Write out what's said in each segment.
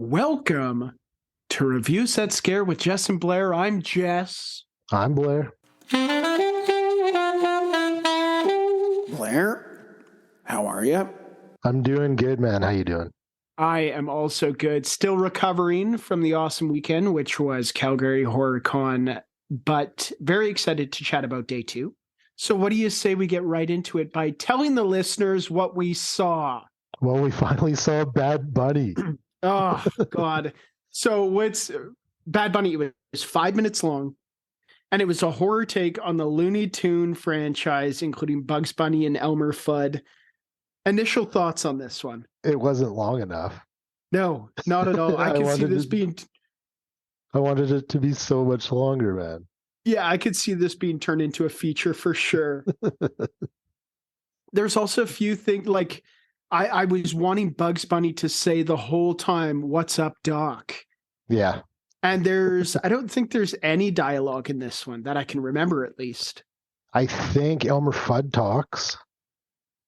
Welcome to Reviews That Scare with Jess and Blair. I'm Jess. I'm Blair. Blair, how are you? I'm doing good, man. How you doing? I am also good. Still recovering from the awesome weekend, which was Calgary Horror Con, but very excited to chat about day two. So what do you say we get right into it by telling the listeners what we saw? Well, we finally saw Bad Bunny. Oh, God. So what's Bad Bunny? It was 5 minutes long, and it was a horror take on the Looney Tune franchise, including Bugs Bunny and Elmer Fudd. Initial thoughts on this one? It wasn't long enough. No, not at all. I could see this being... I wanted it to be so much longer, man. Yeah, I could see this being turned into a feature for sure. There's also a few things, like, I was wanting Bugs Bunny to say the whole time, "What's up, Doc?" Yeah. And I don't think there's any dialogue in this one that I can remember, at least. I think Elmer Fudd talks.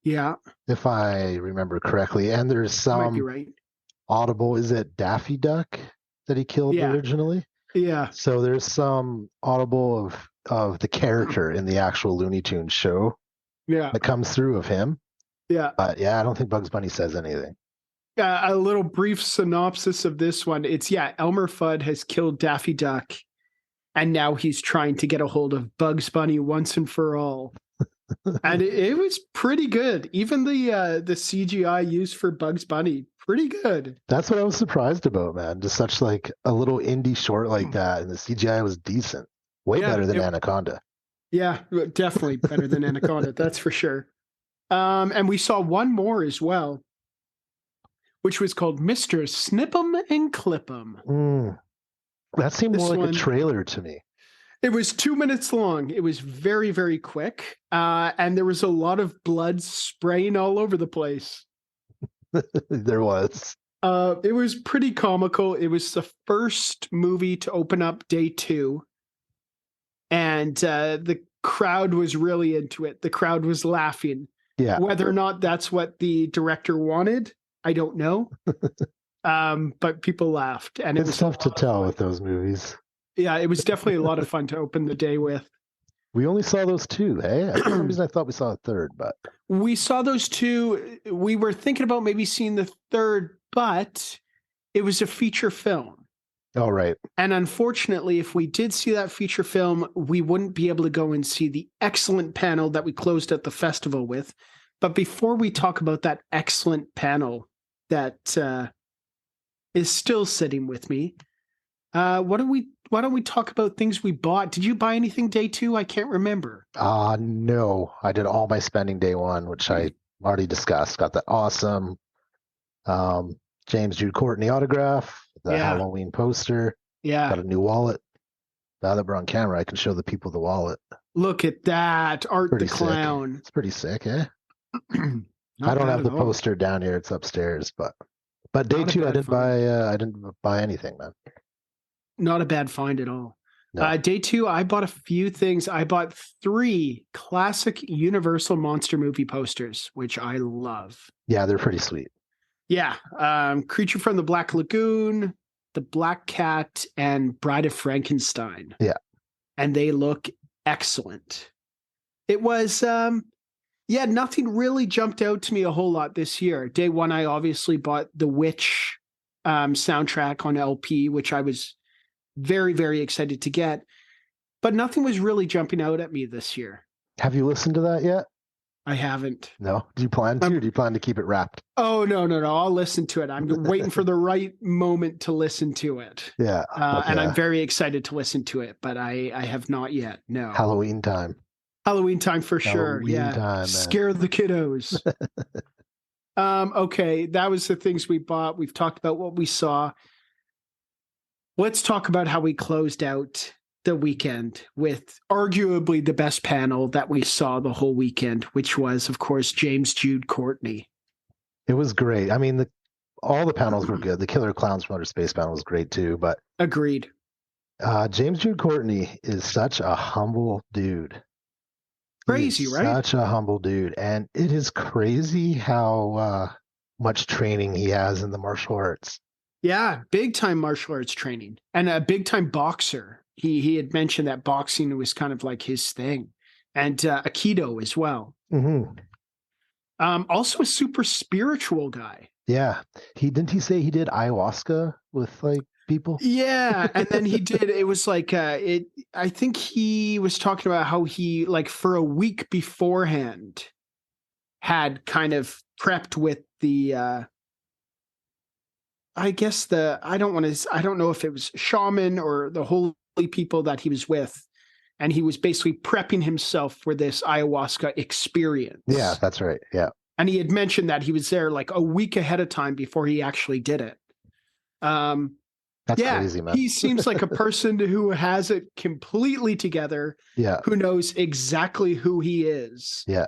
Yeah. If I remember correctly. And there's some might be right. audible, is it Daffy Duck that he killed originally? Yeah. So there's some audible of the character in the actual Looney Tunes show. Yeah. That comes through of him. Yeah. But yeah, I don't think Bugs Bunny says anything. A little brief synopsis of this one. It's, Elmer Fudd has killed Daffy Duck, and now he's trying to get a hold of Bugs Bunny once and for all. And it was pretty good. Even the CGI used for Bugs Bunny, pretty good. That's what I was surprised about, man. Just such like a little indie short like that, and the CGI was decent. Way better than Anaconda. Yeah, definitely better than Anaconda. That's for sure. And we saw one more as well, which was called Mr. Snip 'em and Clip 'em. That seemed more like a trailer to me. It was 2 minutes long. It was very, very quick. And there was a lot of blood spraying all over the place. There was. It was pretty comical. It was the first movie to open up day two. And the crowd was really into it. The crowd was laughing. Yeah. Whether or not that's what the director wanted, I don't know. But people laughed, and it's tough to tell with those movies. Yeah, it was definitely a lot of fun to open the day with. We only saw those two, hey? For some reason I thought we saw a third, but we saw those two. We were thinking about maybe seeing the third, but it was a feature film. Oh, right. And unfortunately, if we did see that feature film, we wouldn't be able to go and see the excellent panel that we closed at the festival with. But before we talk about that excellent panel that is still sitting with me, why don't we talk about things we bought? Did you buy anything day two? I can't remember. No. I did all my spending day one, which I already discussed. Got the awesome James Jude Courtney autograph. The Halloween poster. Yeah. Got a new wallet. Now that we're on camera, I can show the people the wallet. Look at that. Art the Clown. Sick. It's pretty sick, eh? I don't have the poster down here. It's upstairs, but day two I didn't buy anything, man. Not a bad find at all. No. Day two, I bought a few things. I bought 3 classic Universal monster movie posters, which I love. Yeah, they're pretty sweet. Yeah. Creature from the Black Lagoon, The Black Cat, and Bride of Frankenstein. Yeah. And they look excellent. It was, nothing really jumped out to me a whole lot this year. Day one, I obviously bought the Witch soundtrack on LP, which I was very, very excited to get. But nothing was really jumping out at me this year. Have you listened to that yet? I haven't. No? Do you plan to, or do you plan to keep it wrapped? Oh, no. I'll listen to it. I'm waiting for the right moment to listen to it. Yeah. And I'm very excited to listen to it, but I have not yet. No. Halloween time. Halloween time for sure. Yeah. Time, scare the kiddos. Okay. That was the things we bought. We've talked about what we saw. Let's talk about how we closed out the weekend with arguably the best panel that we saw the whole weekend, which was, of course, James Jude Courtney. It was great. I mean, all the panels were good. The Killer Clowns from Outer Space panel was great too, but agreed. James Jude Courtney is such a humble dude. Crazy, right? Such a humble dude. And it is crazy how much training he has in the martial arts. Yeah, big time martial arts training and a big time boxer. He had mentioned that boxing was kind of like his thing, and Aikido as well. Hmm. Also a super spiritual guy. Yeah. He say he did ayahuasca with like people? Yeah, and then he did. It was like it. I think he was talking about how he like for a week beforehand had kind of prepped with the. I guess the. I don't want to. I don't know if it was shaman or the holy people that he was with, and he was basically prepping himself for this ayahuasca Yeah, experience. that's right. Yeah. And he had mentioned that he was there like a week ahead of time before he actually did it. Um, That's Yeah, crazy, man. he seems like a person who has it completely together, Yeah. who knows exactly who he is, Yeah.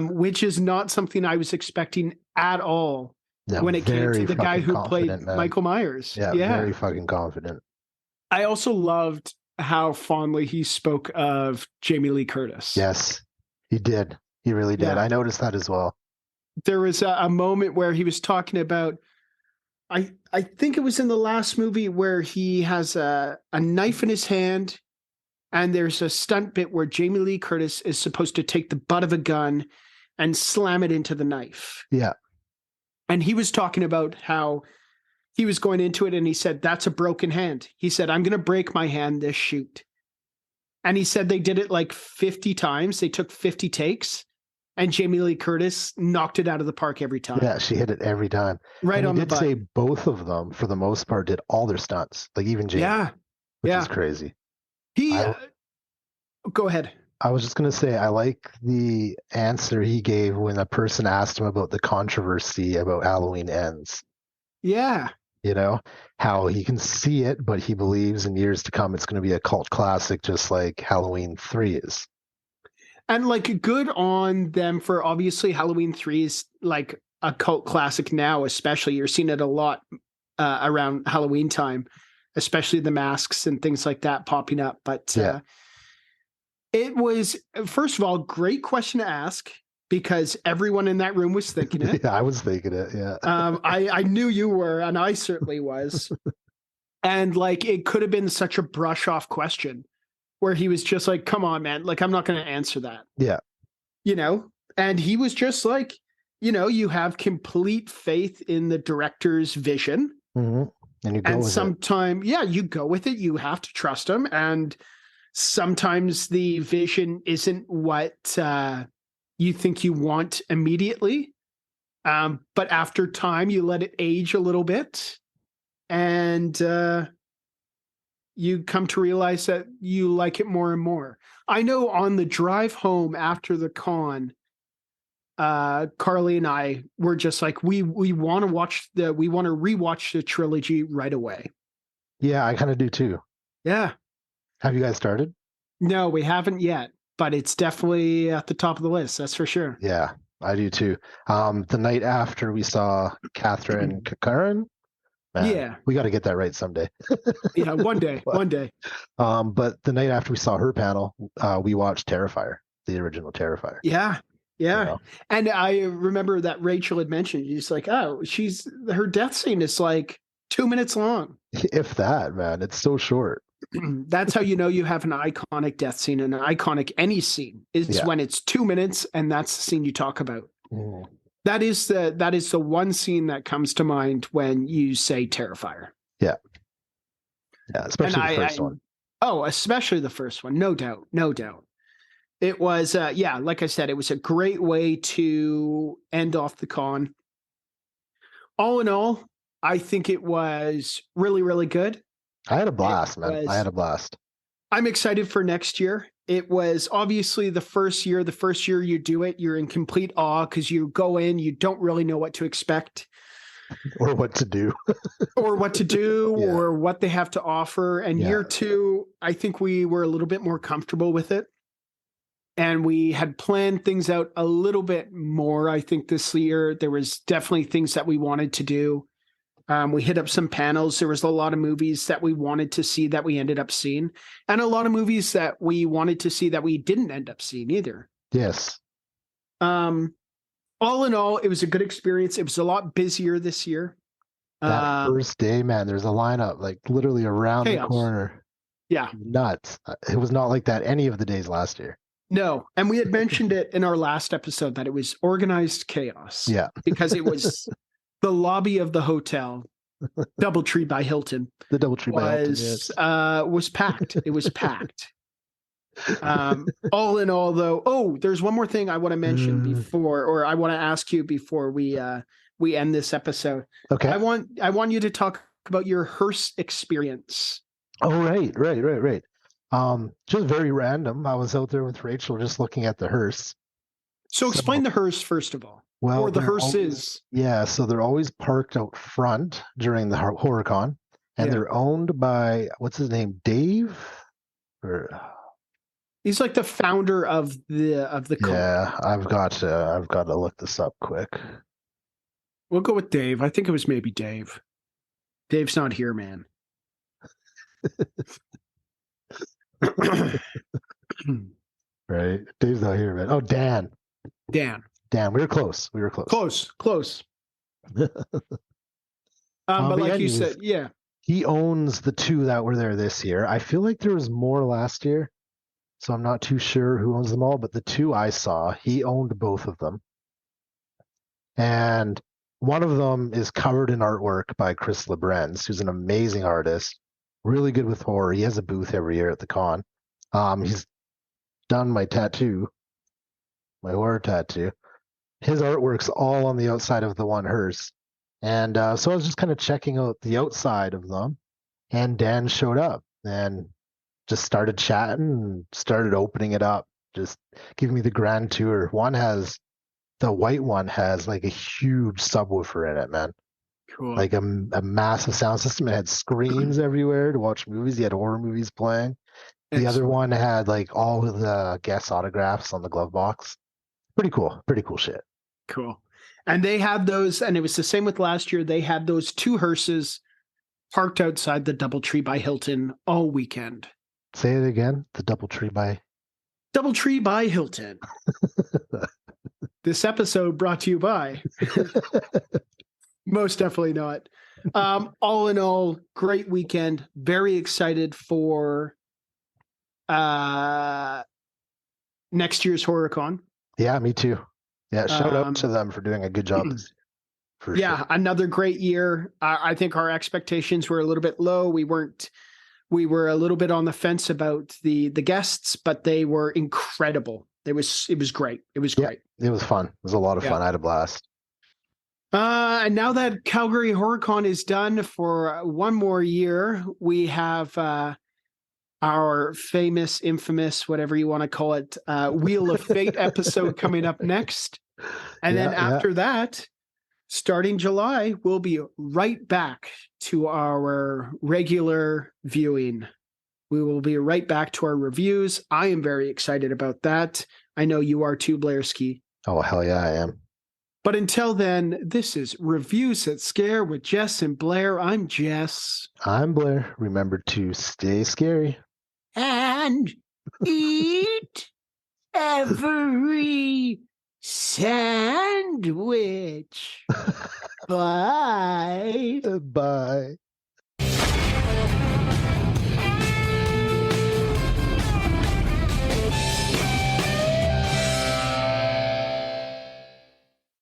which is not something I was expecting at all No, when it came to very the guy fucking who confident, played man. Michael Myers. Yeah, Yeah. very fucking confident. I also loved how fondly he spoke of Jamie Lee Curtis. Yes, he did. He really did. Yeah. I noticed that as well. There was a moment where he was talking about I think it was in the last movie where he has a knife in his hand. And there's a stunt bit where Jamie Lee Curtis is supposed to take the butt of a gun and slam it into the knife. Yeah. And he was talking about how he was going into it and he said, "That's a broken hand." He said, "I'm going to break my hand this shoot." And he said they did it like 50 times. They took 50 takes and Jamie Lee Curtis knocked it out of the park every time. Yeah, she hit it every time. Right And he on the did say button. both of them, for the most part, did all their stunts, like even Jamie, Yeah. which is Yeah. crazy. He, I go ahead. I was just gonna say I like the answer he gave when a person asked him about the controversy about Halloween Ends. Yeah. You know, how he can see it, but he believes in years to come it's going to be a cult classic, just like Halloween 3 is. And like good on them for obviously Halloween 3 is like a cult classic now, especially. You're seeing it a lot around Halloween time, especially the masks and things like that popping up. But Yeah. it was, first of all, great question to ask because everyone in that room was thinking it. Yeah, I was thinking it. Yeah. I knew you were, and I certainly was. And like it could have been such a brush off question where he was just like, "Come on, man, like I'm not going to answer that." Yeah. And he was just like, you have complete faith in the director's vision. Hmm. And you go And with it. sometimes, yeah, you go with it. You have to trust him. And sometimes the vision isn't what you think you want immediately. But after time, you let it age a little bit. And you come to realize that you like it more and more. I know on the drive home after the con, Carly and I were just like, we want to rewatch the trilogy right away. Yeah, I kind of do too. Yeah. Have you guys started? No, we haven't yet, but it's definitely at the top of the list. That's for sure. Yeah, I do too. The night after we saw Catherine Kakaran, man, Yeah. we got to get that right someday. Yeah. One day. One day. But the night after we saw her panel, we watched Terrifier, the original Terrifier. Yeah. Yeah. You know? And I remember that Rachel had mentioned, she's like, oh, her death scene is like 2 minutes long. If that, man, it's so short. That's how you know you have an iconic death scene and an iconic any scene. It's when it's 2 minutes and that's the scene you talk about. Mm. That is the one scene that comes to mind when you say Terrifier. Yeah. Yeah, especially the first one. Oh, especially the first one. No doubt. No doubt. It was, like I said, it was a great way to end off the con. All in all, I think it was really, really good. I had a blast, man. I had a blast. I'm excited for next year. It was obviously the first year. The first year you do it, you're in complete awe because you go in, you don't really know what to expect. Or what to do. Or what to do, or what they have to offer. And year two, I think we were a little bit more comfortable with it. And we had planned things out a little bit more. I think this year there was definitely things that we wanted to do. We hit up some panels. There was a lot of movies that we wanted to see that we ended up seeing, and a lot of movies that we wanted to see that we didn't end up seeing either. Yes. All in all, it was a good experience. It was a lot busier this year. That first day, man, there's a lineup like literally around chaos. the corner. Yeah. Nuts. It was not like that any of the days last year. No. And we had mentioned it in our last episode that it was organized chaos. Yeah. Because it was the lobby of the hotel, DoubleTree by Hilton. The DoubleTree by Hilton, yes. Was packed. It was packed. All in all, though, there's one more thing I want to mention before, or I want to ask you before we end this episode. Okay. I want you to talk about your hearse experience. Oh, right. Just very random. I was out there with Rachel just looking at the hearse. So explain the hearse first of all. Well, or the hearses. Yeah, so they're always parked out front during the Horror Con, and they're owned by what's his name, Dave? He's like the founder of the con. Yeah, I've got to look this up quick. We'll go with Dave. I think it was maybe Dave. Dave's not here, man. Right, Dave's not here, man. Oh, Dan. We were close. Close. But like you said, yeah. He owns the two that were there this year. I feel like there was more last year, so I'm not too sure who owns them all, but the two I saw, he owned both of them. And one of them is covered in artwork by Chris Lebrenz, who's an amazing artist, really good with horror. He has a booth every year at the con. He's done my tattoo, my horror tattoo. His artwork's all on the outside of the one hearse. And so I was just kind of checking out the outside of them, and Dan showed up and just started chatting and started opening it up, just giving me the grand tour. The white one has like a huge subwoofer in it, man. Cool. Like a massive sound system. It had screens everywhere to watch movies. He had horror movies playing. The other one had like all of the guest autographs on the glove box. Pretty cool shit. Cool. And they had those, and it was the same with last year. They had those two hearses parked outside the DoubleTree by Hilton all weekend. Say it again. The DoubleTree by Hilton. This episode brought to you by. Most definitely not. All in all, great weekend. Very excited for next year's Horror Con. Yeah, me too. Yeah, shout out to them for doing a good job this year. Sure. Another great year. I think our expectations were a little bit low. We were a little bit on the fence about the guests, but they were incredible. It was great. It was great. Yeah, it was fun. It was a lot of fun. I had a blast. And now that Calgary Horror Con is done for one more year, we have our famous, infamous, whatever you want to call it, Wheel of Fate episode coming up next. And then after that, starting July, we'll be right back to our regular viewing. We will be right back to our reviews. I am very excited about that. I know you are too, Blairski. Oh, hell yeah, I am. But until then, this is Reviews That Scare with Jess and Blair. I'm Jess. I'm Blair. Remember to stay scary. And eat every sandwich. Bye. Bye.